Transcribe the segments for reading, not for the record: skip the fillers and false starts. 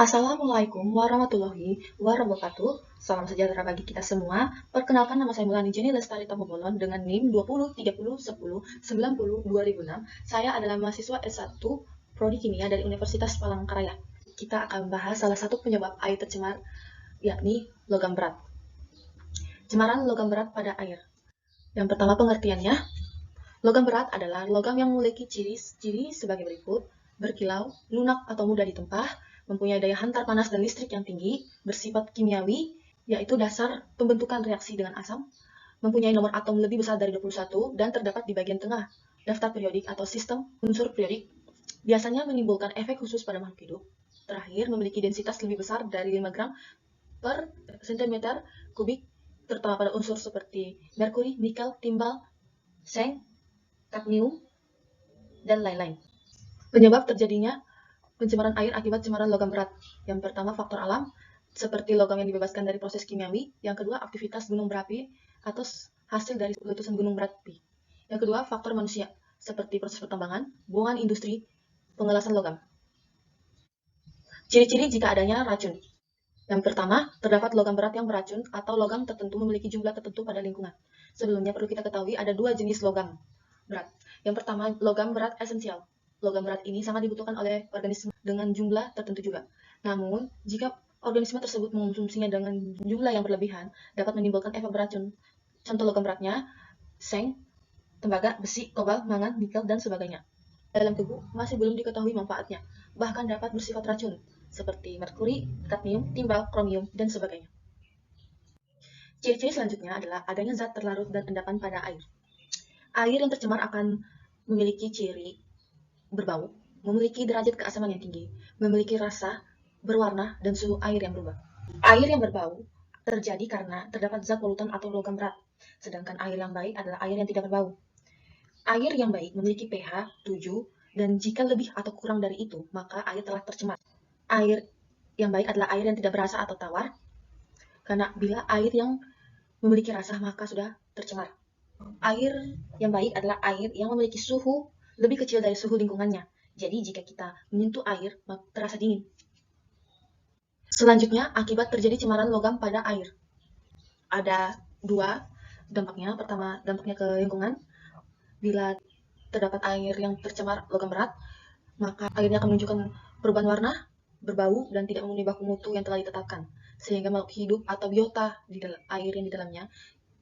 Assalamualaikum warahmatullahi wabarakatuh. Salam sejahtera bagi kita semua. Perkenalkan, nama saya Mulani Jenny Lestari Tapobolon dengan NIM 20301010902006. Saya adalah mahasiswa S1 Prodi Kimia dari Universitas Palangkaraya. Kita akan membahas salah satu penyebab air tercemar, yakni logam berat. Cemaran logam berat pada air. Yang pertama, pengertiannya. Logam berat adalah logam yang memiliki ciri-ciri sebagai berikut: berkilau, lunak atau mudah ditempah, mempunyai daya hantar panas dan listrik yang tinggi, bersifat kimiawi, yaitu dasar pembentukan reaksi dengan asam, mempunyai nomor atom lebih besar dari 21, dan terdapat di bagian tengah daftar periodik atau sistem unsur periodik, biasanya menimbulkan efek khusus pada makhluk hidup. Terakhir, memiliki densitas lebih besar dari 5 gram per cm kubik, terutama pada unsur seperti merkuri, nikel, timbal, seng, kadmium, dan lain-lain. Penyebab terjadinya pencemaran air akibat cemaran logam berat. Yang pertama, faktor alam, seperti logam yang dibebaskan dari proses kimiawi. Yang kedua, aktivitas gunung berapi atau hasil dari letusan gunung berapi. Yang kedua, faktor manusia, seperti proses pertambangan, buangan industri, pengelasan logam. Ciri-ciri jika adanya racun. Yang pertama, terdapat logam berat yang beracun atau logam tertentu memiliki jumlah tertentu pada lingkungan. Sebelumnya perlu kita ketahui ada dua jenis logam berat. Yang pertama, logam berat esensial. Logam berat ini sangat dibutuhkan oleh organisme dengan jumlah tertentu juga. Namun, jika organisme tersebut mengonsumsinya dengan jumlah yang berlebihan, dapat menimbulkan efek beracun. Contoh logam beratnya, seng, tembaga, besi, kobalt, mangan, nikel, dan sebagainya. Dalam tubuh masih belum diketahui manfaatnya, bahkan dapat bersifat racun, seperti merkuri, kadmium, timbal, kromium, dan sebagainya. Ciri-ciri selanjutnya adalah adanya zat terlarut dan endapan pada air. Air yang tercemar akan memiliki ciri berbau, memiliki derajat keasaman yang tinggi, memiliki rasa, berwarna, dan suhu air yang berubah. Air yang berbau terjadi karena terdapat zat polutan atau logam berat, sedangkan air yang baik adalah air yang tidak berbau. Air yang baik memiliki pH 7, dan jika lebih atau kurang dari itu, maka air telah tercemar. Air yang baik adalah air yang tidak berasa atau tawar, karena bila air yang memiliki rasa maka sudah tercemar. Air yang baik adalah air yang memiliki suhu lebih kecil dari suhu lingkungannya. Jadi jika kita menyentuh air, maka terasa dingin. Selanjutnya, akibat terjadi cemaran logam pada air. Ada dua dampaknya. Pertama, dampaknya ke lingkungan. Bila terdapat air yang tercemar logam berat, maka airnya akan menunjukkan perubahan warna, berbau, dan tidak memenuhi baku mutu yang telah ditetapkan. Sehingga makhluk hidup atau biota di dalam air yang di dalamnya,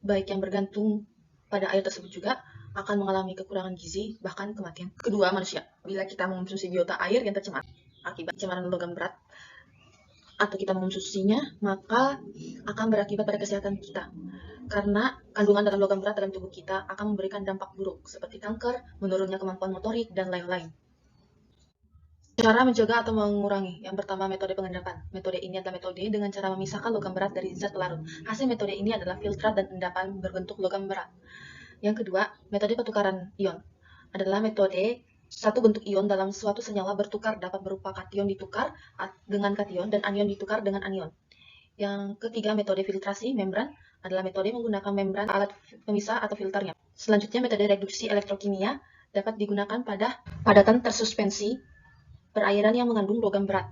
baik yang bergantung pada air tersebut juga, akan mengalami kekurangan gizi, bahkan kematian. Kedua, manusia. Bila kita mengonsumsi biota air yang tercemar akibat cemaran logam berat, atau kita mengonsumsinya, maka akan berakibat pada kesehatan kita. Karena kandungan dalam logam berat dalam tubuh kita akan memberikan dampak buruk, seperti kanker, menurunnya kemampuan motorik, dan lain-lain. Cara mencegah atau mengurangi. Yang pertama, metode pengendapan. Metode ini adalah metode dengan cara memisahkan logam berat dari zat pelarut. Hasil metode ini adalah filtrat dan endapan berbentuk logam berat. Yang kedua, metode pertukaran ion. Adalah metode satu bentuk ion dalam suatu senyawa bertukar dapat berupa kation ditukar dengan kation dan anion ditukar dengan anion. Yang ketiga, metode filtrasi membran adalah metode menggunakan membran alat pemisah atau filternya. Selanjutnya, metode reduksi elektrokimia dapat digunakan pada padatan tersuspensi perairan yang mengandung logam berat.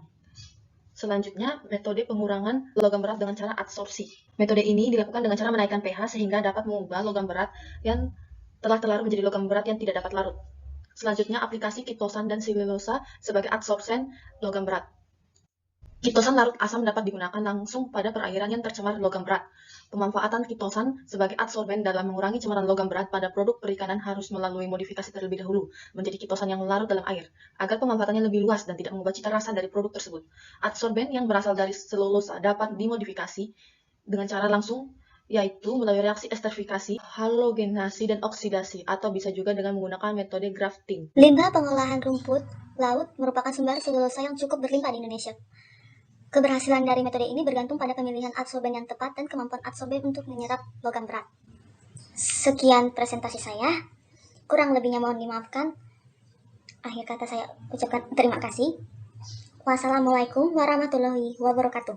Selanjutnya, metode pengurangan logam berat dengan cara adsorpsi. Metode ini dilakukan dengan cara menaikkan pH sehingga dapat mengubah logam berat yang telah terlarut menjadi logam berat yang tidak dapat larut. Selanjutnya, aplikasi kitosan dan selulosa sebagai adsorpsen logam berat. Kitosan larut asam dapat digunakan langsung pada perairan yang tercemar logam berat. Pemanfaatan kitosan sebagai adsorben dalam mengurangi cemaran logam berat pada produk perikanan harus melalui modifikasi terlebih dahulu menjadi kitosan yang larut dalam air, agar pemanfaatannya lebih luas dan tidak mengubah cita rasa dari produk tersebut. Adsorben yang berasal dari selulosa dapat dimodifikasi dengan cara langsung, yaitu melalui reaksi esterifikasi, halogenasi, dan oksidasi, atau bisa juga dengan menggunakan metode grafting. Limbah pengolahan rumput laut merupakan sumber selulosa yang cukup berlimpah di Indonesia. Keberhasilan dari metode ini bergantung pada pemilihan adsorben yang tepat dan kemampuan adsorben untuk menyerap logam berat. Sekian presentasi saya, kurang lebihnya mohon dimaafkan. Akhir kata saya ucapkan terima kasih. Wassalamualaikum warahmatullahi wabarakatuh.